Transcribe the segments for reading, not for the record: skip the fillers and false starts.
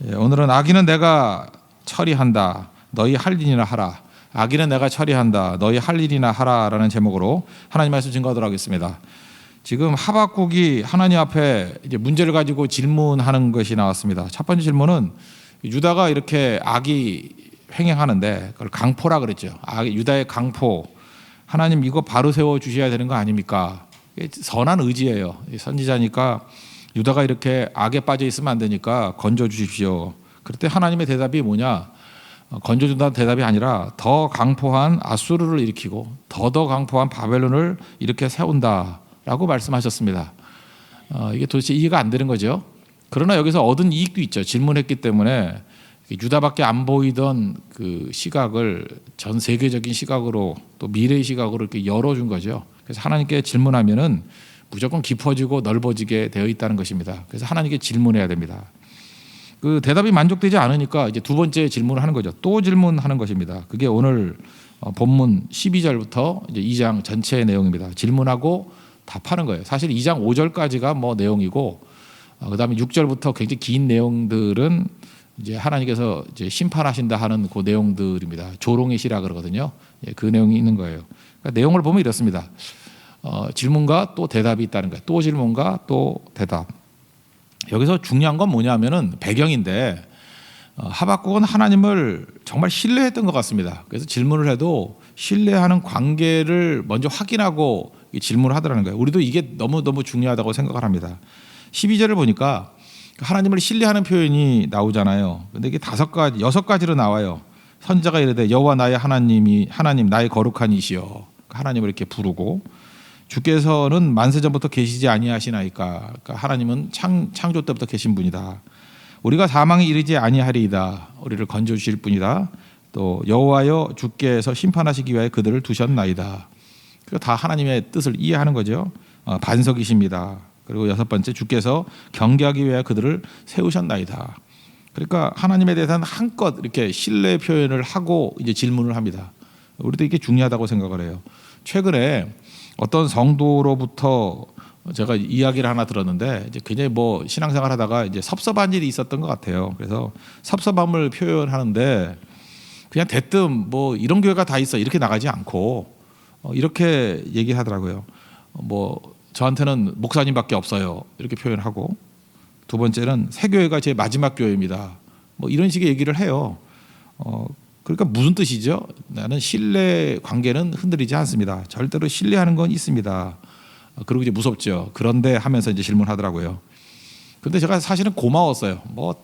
오늘은 악인은 내가 처리한다. 너희 할 일이나 하라. 악인은 내가 처리한다. 너희 할 일이나 하라라는 제목으로 하나님 말씀 증거하도록 하겠습니다. 지금 하박국이 하나님 앞에 이제 문제를 가지고 질문하는 것이 나왔습니다. 첫 번째 질문은 유다가 이렇게 악이 횡행하는데 그걸 강포라 그랬죠. 유다의 강포. 하나님 이거 바로 세워 주셔야 되는 거 아닙니까? 선한 의지예요. 선지자니까 유다가 이렇게 악에 빠져 있으면 안 되니까 건져 주십시오. 그때 하나님의 대답이 뭐냐? 건져준다는 대답이 아니라 더 강포한 아수르를 일으키고 더 강포한 바벨론을 이렇게 세운다라고 말씀하셨습니다. 이게 도대체 이해가 안 되는 거죠. 그러나 여기서 얻은 이익도 있죠. 질문했기 때문에 유다밖에 안 보이던 그 시각을 전 세계적인 시각으로 또 미래의 시각으로 이렇게 열어준 거죠. 그래서 하나님께 질문하면은 무조건 깊어지고 넓어지게 되어 있다는 것입니다. 그래서 하나님께 질문해야 됩니다. 그 대답이 만족되지 않으니까 이제 두 번째 질문을 하는 거죠. 또 질문하는 것입니다. 그게 오늘 본문 12절부터 이제 2장 전체의 내용입니다. 질문하고 답하는 거예요. 사실 2장 5절까지가 뭐 내용이고 그다음에 6절부터 굉장히 긴 내용들은 이제 하나님께서 이제 심판하신다 하는 그 내용들입니다. 조롱의 시라 그러거든요. 그 내용이 있는 거예요. 그러니까 내용을 보면 이렇습니다. 질문과 또 대답이 있다는 거예요. 또 질문과 또 대답. 여기서 중요한 건 뭐냐면은 배경인데 하박국은 하나님을 정말 신뢰했던 것 같습니다. 그래서 질문을 해도 신뢰하는 관계를 먼저 확인하고 질문을 하더라는 거예요. 우리도 이게 너무너무 중요하다고 생각을 합니다. 12절을 보니까 하나님을 신뢰하는 표현이 나오잖아요. 근데 이게 6가지로 나와요. 선지자가 이르되 여호와 나의 하나님 나의 거룩한 이시여. 하나님을 이렇게 부르고 주께서는 만세 전부터 계시지 아니하시나이까. 그러니까 하나님은 창조 때부터 계신 분이다. 우리가 사망에 이르지 아니하리이다. 우리를 건져 주실 분이다. 또 여호와여 주께서 심판하시기 위하여 그들을 두셨나이다. 그리고 다 하나님의 뜻을 이해하는 거죠. 반석이십니다. 그리고 6번째 주께서 경계하기 위하여 그들을 세우셨나이다. 그러니까 하나님에 대해서는 한껏 이렇게 신뢰 표현을 하고 이제 질문을 합니다. 우리도 이게 중요하다고 생각을 해요. 최근에 어떤 성도로부터 제가 이야기를 하나 들었는데 이제 굉장히 뭐 신앙생활 하다가 이제 섭섭한 일이 있었던 것 같아요. 그래서 섭섭함을 표현하는데 그냥 대뜸 뭐 이런 교회가 다 있어 이렇게 나가지 않고 이렇게 얘기하더라고요. 뭐 저한테는 목사님밖에 없어요 이렇게 표현하고 두 번째는 새 교회가 제 마지막 교회입니다. 뭐 이런 식의 얘기를 해요. 그러니까 무슨 뜻이죠? 나는 신뢰 관계는 흔들리지 않습니다. 절대로 신뢰하는 건 있습니다. 그리고 이제 무섭죠. 그런데 하면서 이제 질문하더라고요. 근데 제가 사실은 고마웠어요. 뭐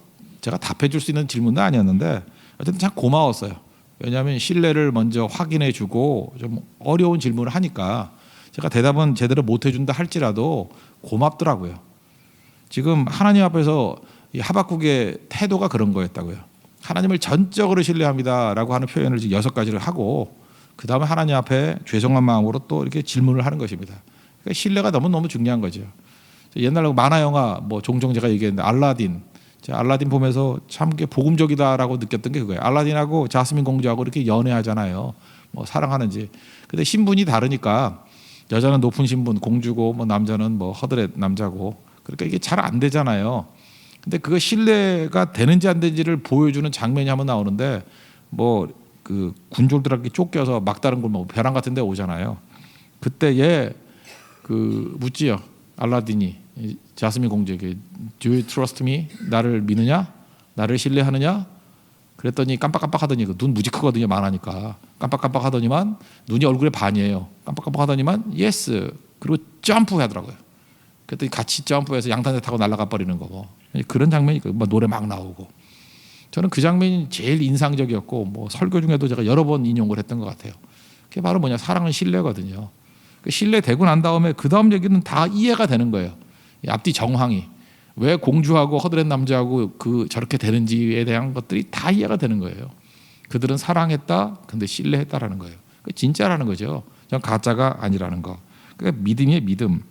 제가 답해줄 수 있는 질문도 아니었는데 어쨌든 참 고마웠어요. 왜냐하면 신뢰를 먼저 확인해주고 좀 어려운 질문을 하니까 제가 대답은 제대로 못 해준다 할지라도 고맙더라고요. 지금 하나님 앞에서 이 하박국의 태도가 그런 거였다고요. 하나님을 전적으로 신뢰합니다라고 하는 표현을 6가지를 하고 그 다음에 하나님 앞에 죄송한 마음으로 또 이렇게 질문을 하는 것입니다. 그러니까 신뢰가 너무너무 중요한 거죠. 옛날에 만화 영화 뭐 종종 제가 얘기했는데 알라딘. 제가 알라딘 보면서 참 복음적이다라고 느꼈던 게 그거예요. 알라딘하고 자스민 공주하고 이렇게 연애하잖아요. 뭐 사랑하는지. 근데 신분이 다르니까 여자는 높은 신분 공주고 뭐 남자는 뭐 허드렛 남자고 그러니까 이게 잘 안 되잖아요. 근데 그거 신뢰가 되는지 안 되는지를 보여주는 장면이 한번 나오는데 뭐 그 군졸들한테 쫓겨서 막다른 걸 뭐 벼랑 같은 데 오잖아요. 그때 얘 그 묻지요. 알라딘이 자스민 공주에게 Do you trust me? 나를 믿느냐? 나를 신뢰하느냐? 그랬더니 깜빡깜빡하더니 눈 무지 크거든요. 만하니까 깜빡깜빡하더니만 눈이 얼굴에 반이에요. 깜빡깜빡하더니만 yes. 그리고 점프하더라고요. 그랬더니 같이 점프해서 양탄자 타고 날아가 버리는 거고 그런 장면이 뭐 노래 막 나오고 저는 그 장면이 제일 인상적이었고 뭐 설교 중에도 제가 여러 번 인용을 했던 것 같아요. 그게 바로 뭐냐 사랑은 신뢰거든요. 그 신뢰되고 난 다음에 그 다음 얘기는 다 이해가 되는 거예요. 앞뒤 정황이 왜 공주하고 허드렛 남자하고 그 저렇게 되는지에 대한 것들이 다 이해가 되는 거예요. 그들은 사랑했다, 근데 신뢰했다라는 거예요. 그 진짜라는 거죠. 전 가짜가 아니라는 거. 그러니까 믿음이에요, 믿음.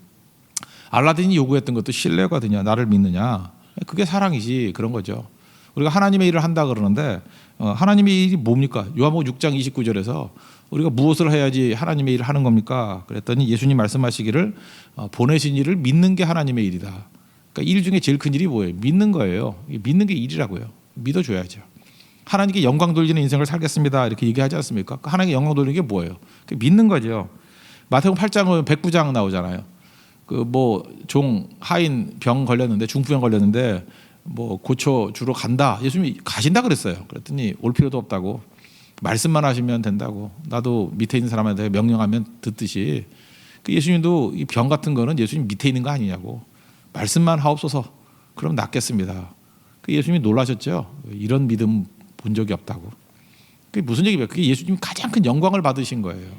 알라딘이 요구했던 것도 신뢰거든요. 나를 믿느냐. 그게 사랑이지 그런 거죠. 우리가 하나님의 일을 한다 그러는데 하나님의 일이 뭡니까? 요한복음 6장 29절에서 우리가 무엇을 해야지 하나님의 일을 하는 겁니까? 그랬더니 예수님 말씀하시기를 보내신 이를 믿는 게 하나님의 일이다. 그러니까 일 중에 제일 큰 일이 뭐예요? 믿는 거예요. 믿는 게 일이라고요. 믿어줘야죠. 하나님께 영광 돌리는 인생을 살겠습니다. 이렇게 얘기하지 않습니까? 하나님께 영광 돌리는 게 뭐예요? 믿는 거죠. 마태복음 8장은 109장 나오잖아요. 그 뭐 종 하인 병 걸렸는데 중풍병 걸렸는데 뭐 고쳐 주러 간다. 예수님이 가신다 그랬어요. 그랬더니 올 필요도 없다고 말씀만 하시면 된다고. 나도 밑에 있는 사람한테 명령하면 듣듯이 그 예수님도 이 병 같은 거는 예수님 밑에 있는 거 아니냐고 말씀만 하옵소서 그럼 낫겠습니다. 그 예수님이 놀라셨죠. 이런 믿음 본 적이 없다고. 그게 무슨 얘기예요? 그게 예수님이 가장 큰 영광을 받으신 거예요.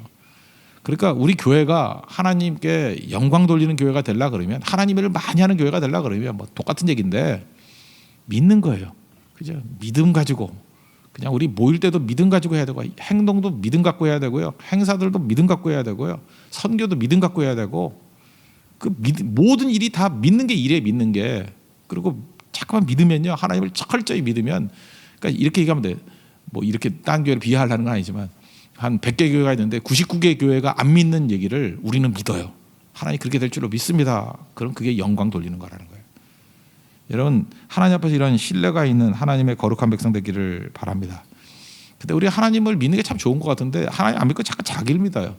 그러니까 우리 교회가 하나님께 영광 돌리는 교회가 되려 그러면 하나님 일을 많이 하는 교회가 되려 그러면 뭐 똑같은 얘기인데 믿는 거예요. 그죠? 믿음 가지고 그냥 우리 모일 때도 믿음 가지고 해야 되고 행동도 믿음 갖고 해야 되고요. 행사들도 믿음 갖고 해야 되고요. 선교도 믿음 갖고 해야 되고 그 모든 일이 다 믿는 게 일이에요. 믿는 게. 그리고 자꾸만 믿으면요. 하나님을 철저히 믿으면 그러니까 이렇게 얘기하면 돼요. 뭐 이렇게 딴 교회를 비하하려는 건 아니지만 한 100개 교회가 있는데 99개 교회가 안 믿는 얘기를 우리는 믿어요. 하나님 그렇게 될 줄로 믿습니다. 그럼 그게 영광 돌리는 거라는 거예요. 여러분 하나님 앞에서 이런 신뢰가 있는 하나님의 거룩한 백성 되기를 바랍니다. 근데 우리 하나님을 믿는 게 참 좋은 것 같은데 하나님 안 믿고 자꾸 자기를 믿어요.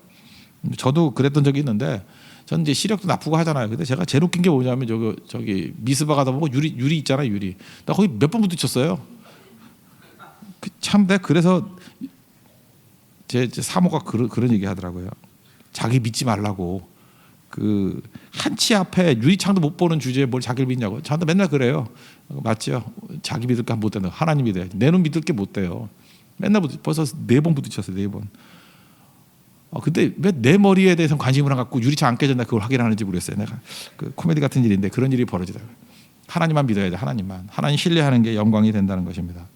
저도 그랬던 적이 있는데 저는 이제 시력도 나쁘고 하잖아요. 근데 제가 제일 웃긴 게 뭐냐면 저기 미스바 가다 보고 유리 있잖아요. 유리. 나 거기 몇 번 부딪혔어요. 참 내가 그래서 제 사모가 그런 얘기 하더라고요. 자기 믿지 말라고. 그 한치 앞에 유리창도 못 보는 주제에 뭘 자기를 믿냐고. 저한테 맨날 그래요. 맞죠? 자기 믿을 게 못 된다. 하나님 믿어야지. 내 눈 믿을 게 못 돼요. 맨날 벌써 4번 부딪혔어요. 4번. 근데 왜 내 머리에 대해서 관심을 안 갖고 유리창 안 깨졌나 그걸 확인하는지 모르겠어요. 내가 그 코미디 같은 일인데 그런 일이 벌어지더라고요. 하나님만 믿어야 돼. 하나님만. 하나님 신뢰하는 게 영광이 된다는 것입니다.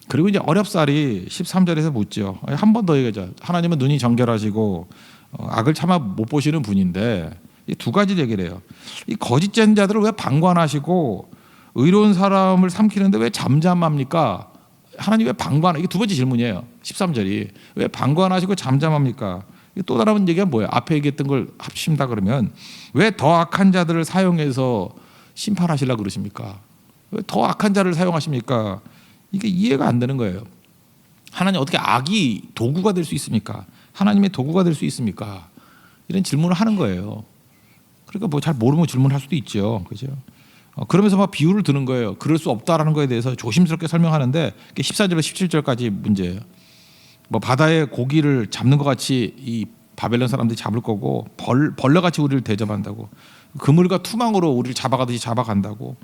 그리고 이제 어렵사리 13절에서 묻죠. 한 번 더 얘기하자. 하나님은 눈이 정결하시고 악을 참아 못 보시는 분인데 이 두 가지 얘기를 해요. 이 거짓된 자들을 왜 방관하시고 의로운 사람을 삼키는데 왜 잠잠합니까? 하나님 왜 방관? 이게 두 번째 질문이에요. 13절이 왜 방관하시고 잠잠합니까? 또 다른 얘기가 뭐예요? 앞에 얘기했던 걸 합친다 그러면 왜 더 악한 자들을 사용해서 심판하시려고 그러십니까? 왜 더 악한 자를 사용하십니까? 이게 이해가 안 되는 거예요. 하나님 어떻게 악이 도구가 될 수 있습니까? 하나님의 도구가 될 수 있습니까? 이런 질문을 하는 거예요. 그러니까 뭐 잘 모르면 질문할 수도 있죠. 그죠? 그러면서 막 비유를 드는 거예요. 그럴 수 없다라는 거에 대해서 조심스럽게 설명하는데 14절에서 17절까지 문제예요. 뭐 바다의 고기를 잡는 것 같이 이 바벨론 사람들이 잡을 거고 벌레같이 우리를 대접한다고. 그물과 투망으로 우리를 잡아가듯이 잡아간다고.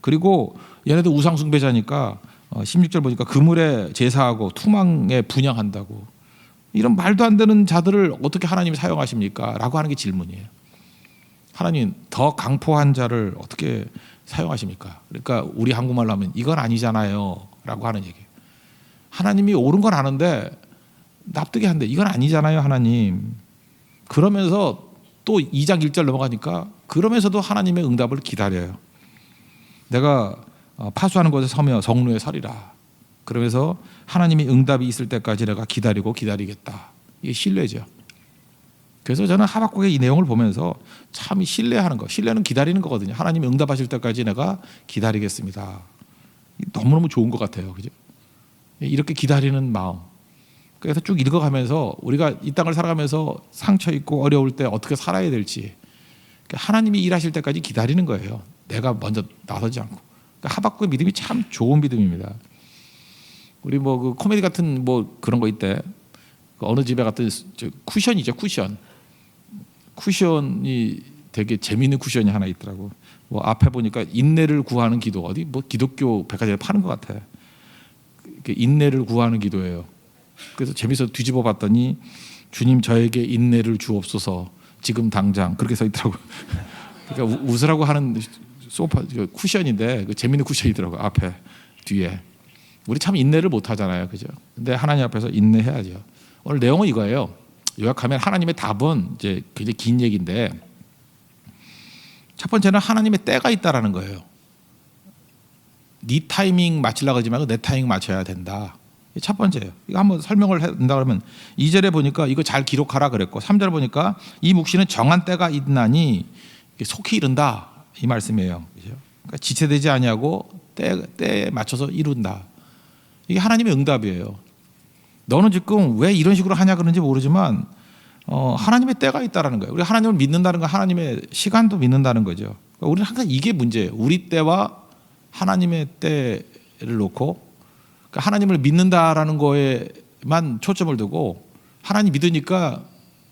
그리고 얘네들 우상 숭배자니까 16절 보니까 그물에 제사하고 투망에 분향한다고. 이런 말도 안 되는 자들을 어떻게 하나님이 사용하십니까? 라고 하는 게 질문이에요. 하나님 더 강포한 자를 어떻게 사용하십니까? 그러니까 우리 한국말로 하면 이건 아니잖아요 라고 하는 얘기예요. 하나님이 옳은 건 아는데 납득이 안 돼. 이건 아니잖아요 하나님. 그러면서 또 2장 1절 넘어가니까 그러면서도 하나님의 응답을 기다려요. 내가 파수하는 곳에 서며 성루에 서리라. 그러면서 하나님이 응답이 있을 때까지 내가 기다리겠다. 이게 신뢰죠. 그래서 저는 하박국의 이 내용을 보면서 참 신뢰하는 거. 신뢰는 기다리는 거거든요. 하나님이 응답하실 때까지 내가 기다리겠습니다. 너무너무 좋은 것 같아요. 그죠? 이렇게 기다리는 마음. 그래서 쭉 읽어가면서 우리가 이 땅을 살아가면서 상처 있고 어려울 때 어떻게 살아야 될지 하나님이 일하실 때까지 기다리는 거예요. 내가 먼저 나서지 않고. 그러니까 하박국의 믿음이 참 좋은 믿음입니다. 우리 뭐 그 코미디 같은 뭐 그런 거 있대. 어느 집에 갔더니 쿠션이죠, 쿠션. 쿠션이 되게 재미있는 쿠션이 하나 있더라고. 뭐 앞에 보니까 인내를 구하는 기도. 어디 뭐 기독교 백화점에 파는 것 같아. 인내를 구하는 기도예요. 그래서 재미있어서 뒤집어 봤더니 주님 저에게 인내를 주옵소서 지금 당장 그렇게 써 있더라고. 그러니까 웃으라고 하는 소파 쿠션인데 그 재미있는 쿠션이더라고 앞에 뒤에. 우리 참 인내를 못 하잖아요, 그죠? 근데 하나님 앞에서 인내해야죠. 오늘 내용은 이거예요. 요약하면 하나님의 답은 이제 굉장히 긴 얘기인데 첫 번째는 하나님의 때가 있다라는 거예요. 네 타이밍 맞추려고 하지 말고 내 타이밍 맞춰야 된다. 첫 번째예요. 이거 한번 설명을 한다 그러면 2절에 보니까 이거 잘 기록하라 그랬고 3절에 보니까 이 묵시는 정한 때가 있나니 속히 이른다. 이 말씀이에요. 그죠? 그러니까 지체되지 아니하고 때에 맞춰서 이룬다. 이게 하나님의 응답이에요. 너는 지금 왜 이런 식으로 하냐 그런지 모르지만 하나님의 때가 있다라는 거예요. 우리 하나님을 믿는다는 건 하나님의 시간도 믿는다는 거죠. 그러니까 우리는 항상 이게 문제예요. 우리 때와 하나님의 때를 놓고 그러니까 하나님을 믿는다라는 거에만 초점을 두고 하나님 믿으니까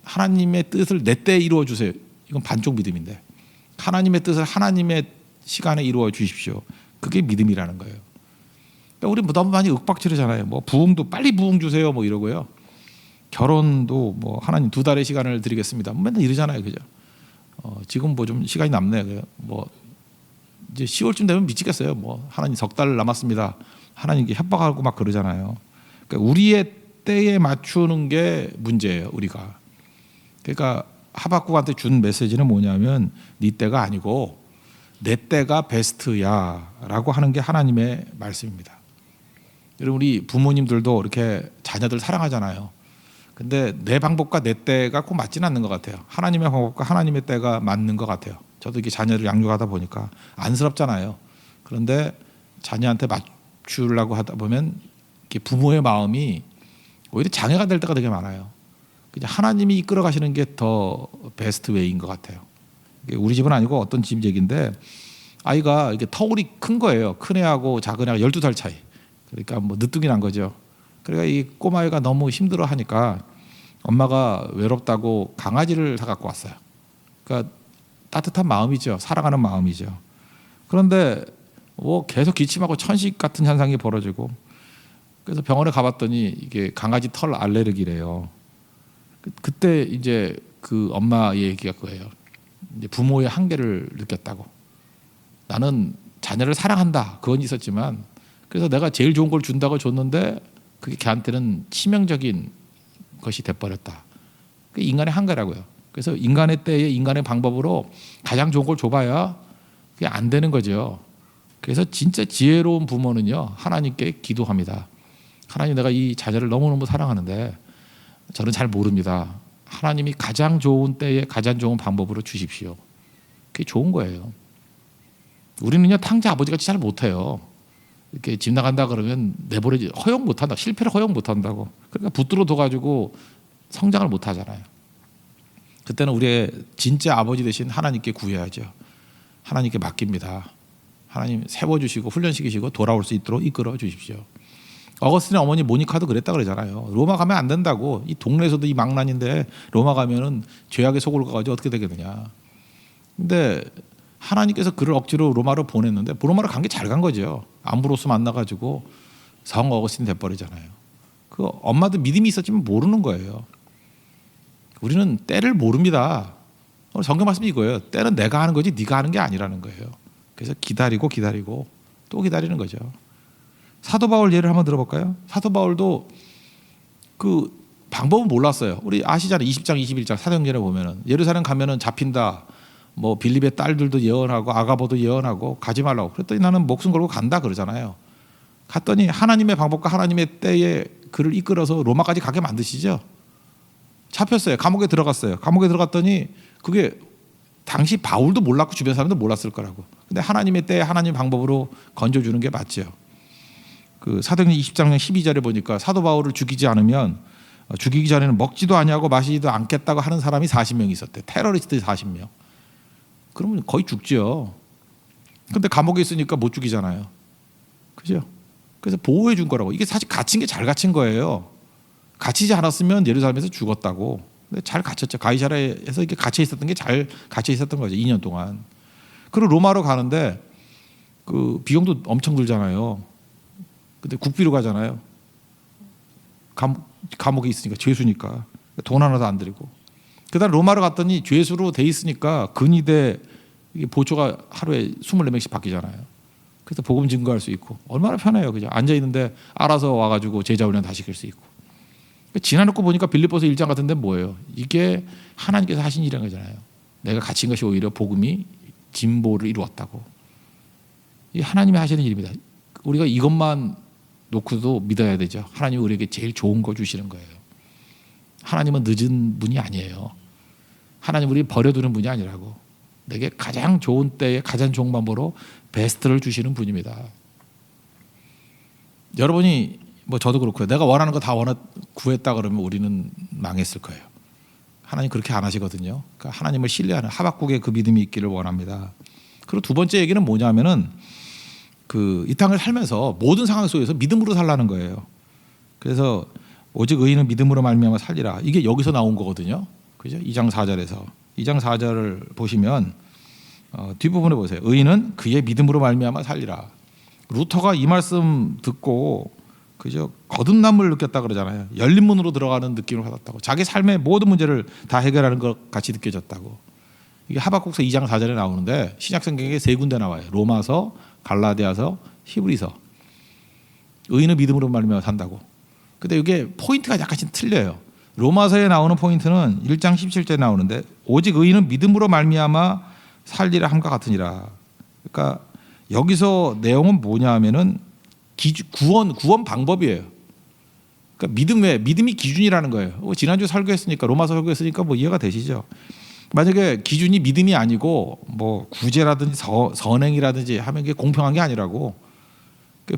하나님의 뜻을 내 때에 이루어 주세요. 이건 반쪽 믿음인데 하나님의 뜻을 하나님의 시간에 이루어 주십시오. 그게 믿음이라는 거예요. 그러니까 우리 너무 많이 윽박지르잖아요. 뭐 부흥도 빨리 부흥 주세요. 뭐 이러고요. 결혼도 뭐 하나님 2달의 시간을 드리겠습니다. 맨날 이러잖아요, 그죠? 지금 뭐 좀 시간이 남네요. 뭐 이제 10월쯤 되면 미치겠어요. 뭐 하나님 3달 남았습니다. 하나님께 협박하고 막 그러잖아요. 그러니까 우리의 때에 맞추는 게 문제예요, 우리가. 그러니까 하박국한테 준 메시지는 뭐냐면 네 때가 아니고 내 때가 베스트야라고 하는 게 하나님의 말씀입니다. 여러분 우리 부모님들도 이렇게 자녀들 사랑하잖아요. 근데 내 방법과 내 때가 꼭 맞지는 않는 것 같아요. 하나님의 방법과 하나님의 때가 맞는 것 같아요. 저도 이렇게 자녀를 양육하다 보니까 안쓰럽잖아요. 그런데 자녀한테 맞추려고 하다 보면 이렇게 부모의 마음이 오히려 장애가 될 때가 되게 많아요. 그냥 하나님이 이끌어 가시는 게 더 베스트 웨이인 것 같아요. 우리 집은 아니고 어떤 집 얘기인데 아이가 이게 터울이 큰 거예요. 큰 애하고 작은 애가 12살 차이. 그러니까 뭐 늦둥이 난 거죠. 그러니까 이 꼬마애가 너무 힘들어 하니까 엄마가 외롭다고 강아지를 사갖고 왔어요. 그러니까 따뜻한 마음이죠. 사랑하는 마음이죠. 그런데 뭐 계속 기침하고 천식 같은 현상이 벌어지고 그래서 병원에 가봤더니 이게 강아지 털 알레르기래요. 그때 이제 그 엄마 얘기가 그거예요. 이제 부모의 한계를 느꼈다고. 나는 자녀를 사랑한다. 그건 있었지만 그래서 내가 제일 좋은 걸 준다고 줬는데 그게 걔한테는 치명적인 것이 돼버렸다. 그게 인간의 한계라고요. 그래서 인간의 때에 인간의 방법으로 가장 좋은 걸 줘봐야 그게 안 되는 거죠. 그래서 진짜 지혜로운 부모는요 하나님께 기도합니다. 하나님 내가 이 자녀를 너무너무 사랑하는데 저는 잘 모릅니다. 하나님이 가장 좋은 때에 가장 좋은 방법으로 주십시오. 그게 좋은 거예요. 우리는요 탕자 아버지같이 잘 못해요. 이렇게 집 나간다 그러면 내버려지 허용 못한다. 실패를 허용 못한다고. 그러니까 붙들어 둬가지고 성장을 못하잖아요. 그때는 우리의 진짜 아버지 되신 하나님께 구해야죠. 하나님께 맡깁니다. 하나님 세워주시고 훈련시키시고 돌아올 수 있도록 이끌어 주십시오. 어거스틴의 어머니 모니카도 그랬다 그러잖아요. 로마 가면 안 된다고. 이 동네에서도 이 망난인데 로마 가면은 죄악의 속을 가가지고 어떻게 되겠느냐. 근데 하나님께서 그를 억지로 로마로 보냈는데 로마로 간 게 잘 간 거죠. 암브로스 만나가지고 성 어거스틴 돼버리잖아요. 그 엄마도 믿음이 있었지만 모르는 거예요. 우리는 때를 모릅니다. 오늘 성경 말씀이 이거예요. 때는 내가 하는 거지 네가 하는 게 아니라는 거예요. 그래서 기다리고 또 기다리는 거죠. 사도 바울 예를 한번 들어볼까요? 사도 바울도 그 방법은 몰랐어요. 우리 아시잖아요. 20장 21장 사도행전에 보면은 예루살렘 가면은 잡힌다. 뭐 빌립의 딸들도 예언하고 아가보도 예언하고 가지 말라고. 그랬더니 나는 목숨 걸고 간다 그러잖아요. 갔더니 하나님의 방법과 하나님의 때에 그를 이끌어서 로마까지 가게 만드시죠. 잡혔어요. 감옥에 들어갔어요. 감옥에 들어갔더니 그게 당시 바울도 몰랐고 주변 사람도 몰랐을 거라고. 근데 하나님의 때에 하나님 방법으로 건져주는 게 맞죠. 그 사도행전 20장 12절에 보니까 사도 바울을 죽이지 않으면 죽이기 전에는 먹지도 아니하고 마시지도 않겠다고 하는 사람이 40명 있었대. 테러리스트 40명. 그러면 거의 죽죠. 근데 감옥에 있으니까 못 죽이잖아요. 그죠? 그래서 보호해 준 거라고. 이게 사실 갇힌 게 잘 갇힌 거예요. 갇히지 않았으면 예루살렘에서 죽었다고. 근데 잘 갇혔죠. 가이사랴에서 이렇게 갇혀 있었던 게 잘 갇혀 있었던 거죠. 2년 동안. 그리고 로마로 가는데 그 비용도 엄청 들잖아요. 근데 국비로 가잖아요. 감옥에 있으니까 죄수니까 돈 하나도 안 들이고. 그다음 로마로 갔더니 죄수로 돼 있으니까 근위대 보초가 하루에 24명씩 바뀌잖아요. 그래서 복음 증거할 수 있고 얼마나 편해요. 그죠? 앉아 있는데 알아서 와가지고 제자 훈련 다 시킬 수 있고. 지나놓고 보니까 빌립보서 1장 같은 데 뭐예요? 이게 하나님께서 하신 일인 거잖아요. 내가 갇힌 것이 오히려 복음이 진보를 이루었다고. 이게 하나님이 하시는 일입니다. 우리가 이것만 놓고도 믿어야 되죠. 하나님이 우리에게 제일 좋은 거 주시는 거예요. 하나님은 늦은 분이 아니에요. 하나님 우리 버려두는 분이 아니라고. 내게 가장 좋은 때에 가장 좋은 방법으로 베스트를 주시는 분입니다. 여러분이 뭐 저도 그렇고요. 내가 원하는 거 다 구했다 그러면 우리는 망했을 거예요. 하나님 그렇게 안 하시거든요. 그러니까 하나님을 신뢰하는 하박국의 그 믿음이 있기를 원합니다. 그리고 두 번째 얘기는 뭐냐면은 이 땅을 살면서 모든 상황 속에서 믿음으로 살라는 거예요. 그래서 오직 의인은 믿음으로 말미암아 살리라. 이게 여기서 나온 거거든요. 그죠? 2장 4절에서 2장 4절을 보시면 뒷부분에 보세요. 의인은 그의 믿음으로 말미암아 살리라. 루터가 이 말씀 듣고 그죠? 거듭남을 느꼈다 그러잖아요. 열린 문으로 들어가는 느낌을 받았다고. 자기 삶의 모든 문제를 다 해결하는 것 같이 느껴졌다고. 이게 하박국서 2장 4절에 나오는데 신약 성경에 세 군데 나와요. 로마서, 갈라디아서, 히브리서. 의인은 믿음으로 말미암아 산다고. 근데 이게 포인트가 약간씩 틀려요. 로마서에 나오는 포인트는 1장 17절에 나오는데 오직 의인은 믿음으로 말미암아 살리라 함과 같으니라. 그러니까 여기서 내용은 뭐냐 하면은 구원 방법이에요. 그러니까 믿음이 기준이라는 거예요. 지난주 설교했으니까 로마서 설교했으니까 뭐 이해가 되시죠? 만약에 기준이 믿음이 아니고 뭐 구제라든지 선행이라든지 하면 이게 공평한 게 아니라고.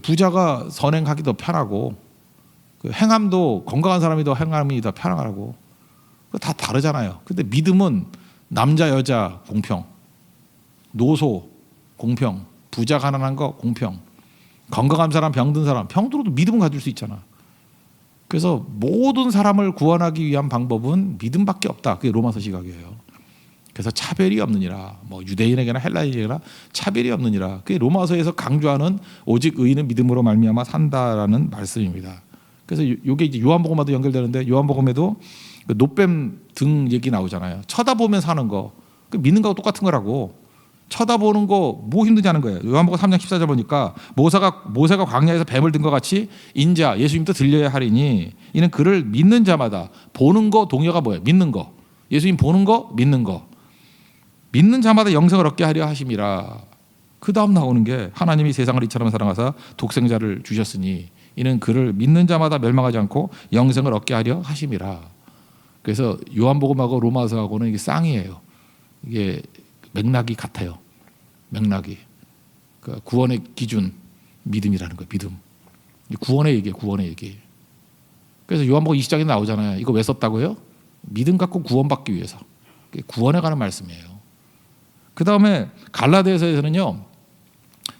부자가 선행하기 더 편하고 행함도 건강한 사람이 더 행함이 더 편하고 다 다르잖아요. 근데 믿음은 남자 여자 공평, 노소 공평, 부자 가난한 거 공평, 건강한 사람 병든 사람 병들어도 믿음은 가질 수 있잖아. 그래서 모든 사람을 구원하기 위한 방법은 믿음밖에 없다. 그게 로마서 시각이에요. 그래서 차별이 없느니라. 뭐 유대인에게나 헬라인에게나 차별이 없느니라. 그게 로마서에서 강조하는 오직 의인은 믿음으로 말미암아 산다라는 말씀입니다. 그래서 이게 이제 요한복음과도 연결되는데 요한복음에도 노뱀 등 얘기 나오잖아요. 쳐다보면 사는 거, 믿는 거하고 똑같은 거라고. 쳐다보는 거 뭐 힘드냐는 거예요. 요한복음 3장 14절 보니까 모세가 광야에서 뱀을 든 것 같이 인자 예수님도 들려야 하리니 이는 그를 믿는 자마다. 보는 거 동의어가 뭐예요? 믿는 거. 예수님 보는 거 믿는 거. 믿는 자마다 영생을 얻게 하려 하심이라. 그 다음 나오는 게 하나님이 세상을 이처럼 사랑하사 독생자를 주셨으니 이는 그를 믿는 자마다 멸망하지 않고 영생을 얻게 하려 하심이라. 그래서 요한복음하고 로마서하고는 이게 쌍이에요. 이게 맥락이 같아요. 맥락이. 그러니까 구원의 기준 믿음이라는 거예요. 믿음. 구원의 얘기예요. 구원의 얘기. 그래서 요한복음 20장에 나오잖아요. 이거 왜 썼다고요? 믿음 갖고 구원받기 위해서. 구원에 관한 말씀이에요. 그 다음에 갈라디아서에서는요.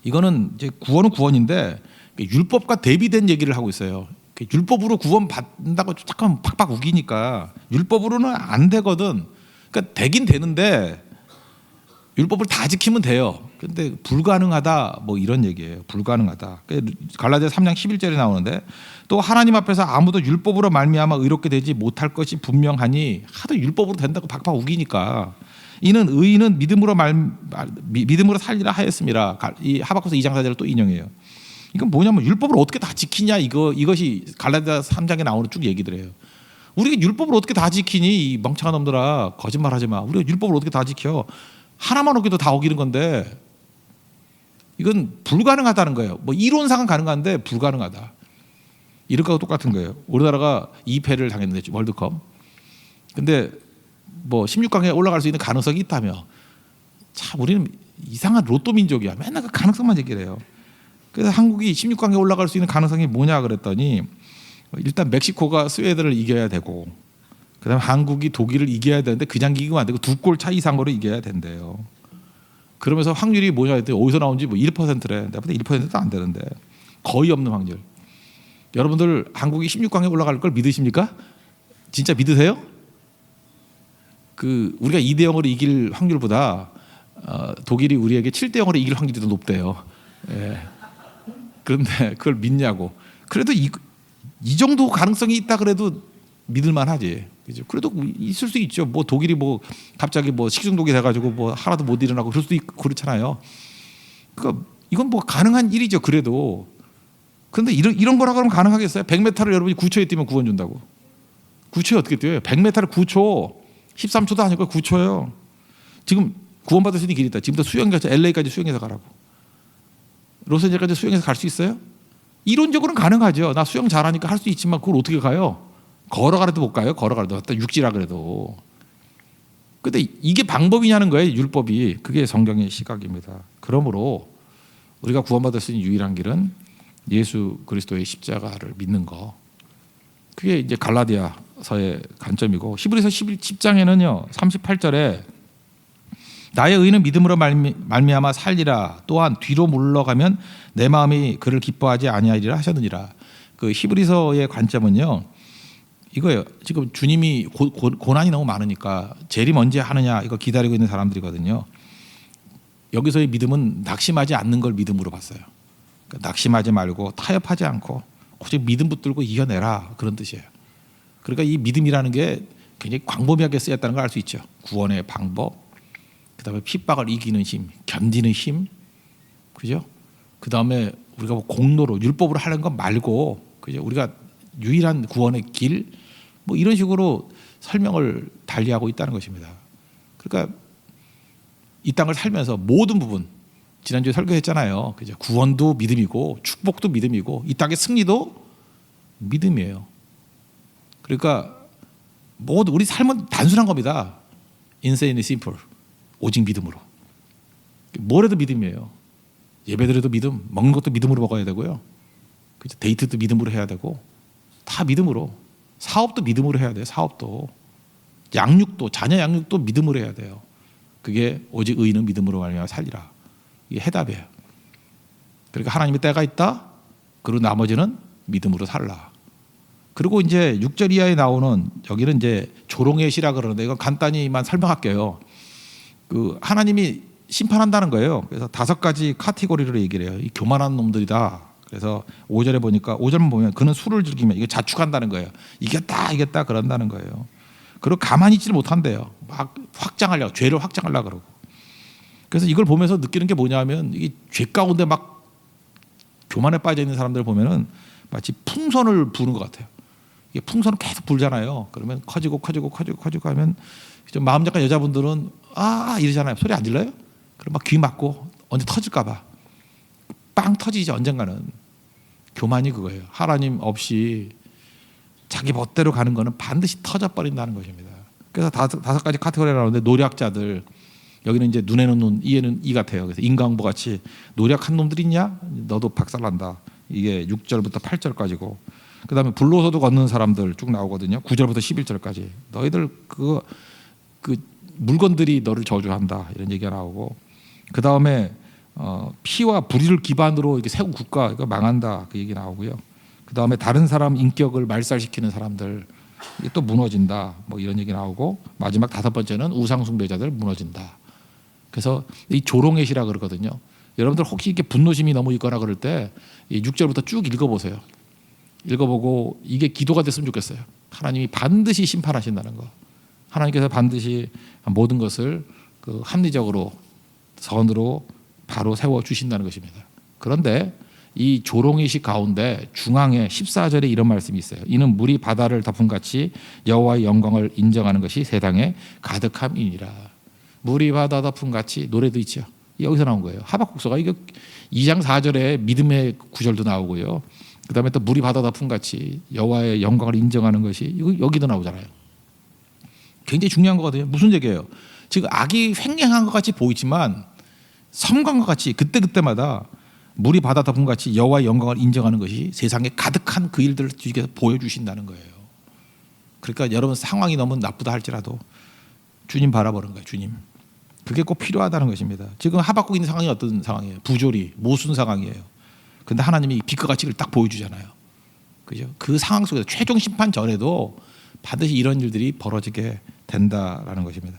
이거는 이제 구원은 구원인데 율법과 대비된 얘기를 하고 있어요. 율법으로 구원받는다고 잠깐 팍팍 우기니까 율법으로는 안 되거든. 그러니까 되긴 되는데 율법을 다 지키면 돼요. 근데 불가능하다 뭐 이런 얘기예요. 불가능하다. 갈라디아서 3장 11절에 나오는데 또 하나님 앞에서 아무도 율법으로 말미암아 의롭게 되지 못할 것이 분명하니 하도 율법으로 된다고 팍팍 우기니까 이는 의인은 믿음으로 살리라 하였습니다. 이 하박국서 2장 4절을 또 인용해요. 이건 뭐냐면 율법을 어떻게 다 지키냐 이것이 갈라디아서 3장에 나오는 쭉 얘기들이에요. 우리가 율법을 어떻게 다 지키니 이 멍청한 놈들아 거짓말하지 마. 우리가 율법을 어떻게 다 지켜? 하나만 어기도 다 어기는 건데 이건 불가능하다는 거예요. 뭐 이론상은 가능한데 불가능하다. 이런 거하고 똑같은 거예요. 우리나라가 2패를 당했는데 월드컵. 근데 뭐 16강에 올라갈 수 있는 가능성이 있다며. 참 우리는 이상한 로또 민족이야. 맨날 그 가능성만 얘기를 해요. 그래서 한국이 16강에 올라갈 수 있는 가능성이 뭐냐 그랬더니 일단 멕시코가 스웨덴을 이겨야 되고 그다음에 한국이 독일을 이겨야 되는데 그냥 이기면 안 되고 2골 차 이상으로 이겨야 된대요. 그러면서 확률이 뭐냐 했더니 어디서 나온지 뭐 1%래. 내가 볼때 1%도 안 되는데 거의 없는 확률. 여러분들 한국이 16강에 올라갈 걸 믿으십니까? 진짜 믿으세요? 우리가 2대 0으로 이길 확률보다 독일이 우리에게 7대 0으로 이길 확률이 더 높대요. 예. 그런데 그걸 믿냐고. 그래도 이 정도 가능성이 있다 그래도 믿을만 하지. 그죠? 그래도 있을 수 있죠. 뭐 독일이 뭐 갑자기 뭐 식중독이 돼가지고 뭐 하나도 못 일어나고 그럴 수도 있고 그렇잖아요. 그러니까 이건 뭐 가능한 일이죠. 그래도. 그런데 이런 거라 그러면 가능하겠어요? 100m를 여러분이 9초에 뛰면 구원 준다고. 9초에 어떻게 뛰어요? 100m를 9초, 13초도 아니고 9초예요. 지금 구원받을 수 있는 길이 있다. 지금부터 수영해서 LA까지 수영해서 가라고. 로스앤젤레스까지 수영해서 갈 수 있어요? 이론적으로는 가능하죠. 나 수영 잘하니까 할 수 있지만 그걸 어떻게 가요? 걸어가라도 못 가요. 걸어가라도. 육지라 그래도. 근데 이게 방법이냐는 거예요. 율법이. 그게 성경의 시각입니다. 그러므로 우리가 구원받을 수 있는 유일한 길은 예수 그리스도의 십자가를 믿는 거. 그게 이제 갈라디아서의 관점이고, 히브리서 10장에는요 38절에 나의 의는 믿음으로 말미암아 살리라. 또한 뒤로 물러가면 내 마음이 그를 기뻐하지 아니하리라 하셨느니라. 그 히브리서의 관점은요 이거예요. 지금 주님이 고난이 너무 많으니까 재림 언제 하느냐 이거 기다리고 있는 사람들이거든요. 여기서의 믿음은 낙심하지 않는 걸 믿음으로 봤어요. 그러니까 낙심하지 말고 타협하지 않고 오직 믿음 붙들고 이겨내라, 그런 뜻이에요. 그러니까 이 믿음이라는 게 굉장히 광범위하게 쓰였다는 걸 알 수 있죠. 구원의 방법, 그다음에 핍박을 이기는 힘, 견디는 힘, 그죠? 그다음에 우리가 뭐 공로로 율법으로 하는 것 말고, 그죠? 우리가 유일한 구원의 길, 뭐 이런 식으로 설명을 달리하고 있다는 것입니다. 그러니까 이 땅을 살면서 모든 부분, 지난주에 설교했잖아요. 그죠? 구원도 믿음이고 축복도 믿음이고 이 땅의 승리도 믿음이에요. 그러니까 모두 우리 삶은 단순한 겁니다. Insanely simple. 오직 믿음으로. 뭘 해도 믿음이에요. 예배드려도 믿음, 먹는 것도 믿음으로 먹어야 되고요. 그죠? 데이트도 믿음으로 해야 되고 다 믿음으로. 사업도 믿음으로 해야 돼요. 사업도. 양육도, 자녀 양육도 믿음으로 해야 돼요. 그게 오직 의인은 믿음으로 말미암아 살리라. 이게 해답이에요. 그러니까 하나님의 때가 있다. 그리고 나머지는 믿음으로 살라. 그리고 이제 6절 이하에 나오는, 여기는 이제 조롱의 시라 그러는데 이건 간단히만 설명할게요. 그 하나님이 심판한다는 거예요. 그래서 5가지 카테고리로 얘기를 해요. 이 교만한 놈들이다. 그래서 5절에 보니까, 5절만 보면 그는 술을 즐기면 이게 자축한다는 거예요. 이겼다 그런다는 거예요. 그리고 가만히 있지를 못한대요. 막 확장하려고, 죄를 확장하려고 그러고. 그래서 이걸 보면서 느끼는 게 뭐냐면, 이게 죄 가운데 막 교만에 빠져 있는 사람들을 보면은 마치 풍선을 부는 것 같아요. 이게 풍선을 계속 불잖아요. 그러면 커지고 하면 마음 약한 여자분들은 이러잖아요. 소리 안 들려요? 그럼 막 귀 막고 언제 터질까봐 빵 터지지 언젠가는. 교만이 그거예요. 하나님 없이 자기 멋대로 가는 거는 반드시 터져버린다는 것입니다. 그래서 5가지 카테고리가 나오는데, 노략자들, 여기는 이제 눈에는 눈, 이에는 이 같아요. 그래서 인강부 같이 노력한 놈들 있냐? 너도 박살난다. 이게 6절부터 8절까지고, 그 다음에 불로소도 걷는 사람들 쭉 나오거든요. 9절부터 11절까지. 너희들 그 물건들이 너를 저주한다, 이런 얘기가 나오고, 그 다음에 피와 불의를 기반으로 이렇게 세운 국가 이거 망한다, 그 얘기 나오고요. 그 다음에 다른 사람 인격을 말살시키는 사람들 이게 또 무너진다, 뭐 이런 얘기 나오고, 마지막 5번째는 우상숭배자들 무너진다. 그래서 이 조롱의 시라 그러거든요. 여러분들 혹시 이렇게 분노심이 너무 있거나 그럴 때 이 6절부터 쭉 읽어보세요. 읽어보고 이게 기도가 됐으면 좋겠어요. 하나님이 반드시 심판하신다는 거. 하나님께서 반드시 모든 것을 그 합리적으로 선으로 바로 세워주신다는 것입니다. 그런데 이 조롱의 시 가운데 중앙에 14절에 이런 말씀이 있어요. 이는 물이 바다를 덮음같이 여호와의 영광을 인정하는 것이 세상에 가득함이니라. 물이 바다 덮음같이, 노래도 있죠. 여기서 나온 거예요. 하박국서가 이거 2장 4절에 믿음의 구절도 나오고요. 그 다음에 또 물이 바다 덮음같이 여호와의 영광을 인정하는 것이, 이거 여기도 나오잖아요. 굉장히 중요한 거거든요. 무슨 얘기예요? 지금 악이 횡행한 것 같이 보이지만 섬광과 같이 그때마다 물이 바다 덮음같이 여호와의 영광을 인정하는 것이 세상에 가득한 그 일들을 주께서 보여주신다는 거예요. 그러니까 여러분 상황이 너무 나쁘다 할지라도 주님 바라보는 거예요. 주님. 그게 꼭 필요하다는 것입니다. 지금 하박국 있는 상황이 어떤 상황이에요? 부조리, 모순 상황이에요. 그런데 하나님이 빛과 같이를 딱 보여주잖아요. 그죠? 그 상황 속에서 최종 심판 전에도 반드시 이런 일들이 벌어지게 된다라는 것입니다.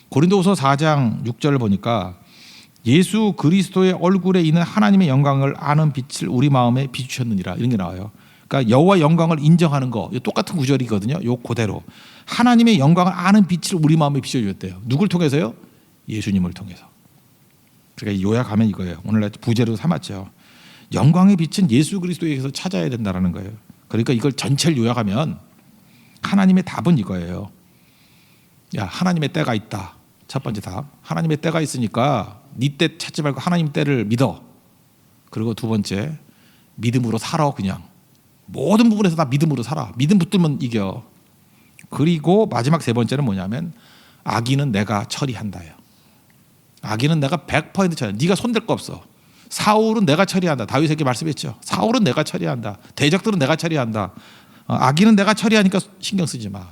고린도후서 4장 6절을 보니까 예수 그리스도의 얼굴에 있는 하나님의 영광을 아는 빛을 우리 마음에 비추셨느니라, 이런 게 나와요. 그러니까 여호와 영광을 인정하는 거, 똑같은 구절이거든요. 요 그대로 하나님의 영광을 아는 빛을 우리 마음에 비춰주셨대요. 누굴 통해서요? 예수님을 통해서. 그러니까 요약하면 이거예요. 오늘날 부제로 삼았죠. 영광의 빛은 예수 그리스도에게서 찾아야 된다는 거예요. 그러니까 이걸 전체를 요약하면 하나님의 답은 이거예요. 야, 하나님의 때가 있다. 첫 번째 답. 하나님의 때가 있으니까 네 때 찾지 말고 하나님 때를 믿어. 그리고 두 번째, 믿음으로 살아. 그냥 모든 부분에서 다 믿음으로 살아. 믿음 붙들면 이겨. 그리고 마지막 세 번째는 뭐냐면 악인은 내가 처리한다요. 악인은 내가 100% 처리. 네가 손댈 거 없어. 사울은 내가 처리한다. 다윗에게 말씀했죠. 사울은 내가 처리한다. 대적들은 내가 처리한다. 악인은 내가 처리하니까 신경 쓰지 마.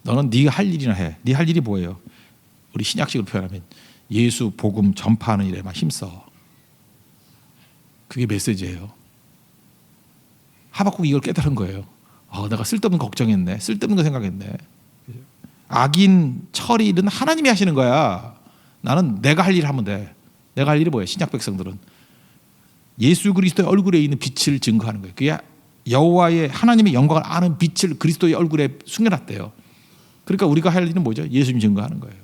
너는 네가 할 일이나 해. 네 할 일이 뭐예요? 우리 신약식으로 표현하면 예수 복음 전파하는 일에만 힘써. 그게 메시지예요. 하박국이 이걸 깨달은 거예요. 내가 쓸데없는 걱정했네. 쓸데없는 거 생각했네. 악인 처리는 하나님이 하시는 거야. 나는 내가 할 일을 하면 돼. 내가 할 일이 뭐예요? 신약 백성들은 예수 그리스도의 얼굴에 있는 빛을 증거하는 거예요. 그게 여호와의 하나님의 영광을 아는 빛을 그리스도의 얼굴에 숨겨놨대요. 그러니까 우리가 할 일은 뭐죠? 예수님 증거하는 거예요.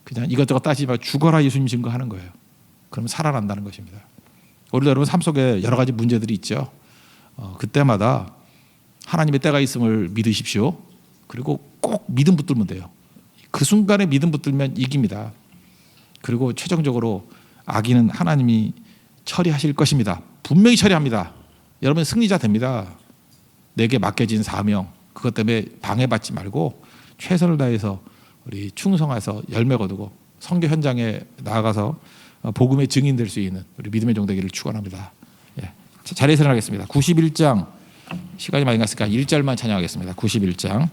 그냥 이것저것 따지지 말고 죽어라 예수님 증거하는 거예요. 그러면 살아난다는 것입니다. 오늘 여러분 삶 속에 여러 가지 문제들이 있죠. 그때마다 하나님의 때가 있음을 믿으십시오. 그리고 꼭 믿음 붙들면 돼요. 그 순간에 믿음 붙들면 이깁니다. 그리고 최종적으로 악인은 하나님이 처리하실 것입니다. 분명히 처리합니다. 여러분 승리자 됩니다. 내게 맡겨진 사명 그것 때문에 방해받지 말고 최선을 다해서 우리 충성해서 열매 거두고 선교 현장에 나아가서 복음의 증인 될 수 있는 우리 믿음의 종 되기를 축원합니다. 자리에서 일어나겠습니다. 91장 시간이 많이 갔으니까 1절만 찬양하겠습니다. 91장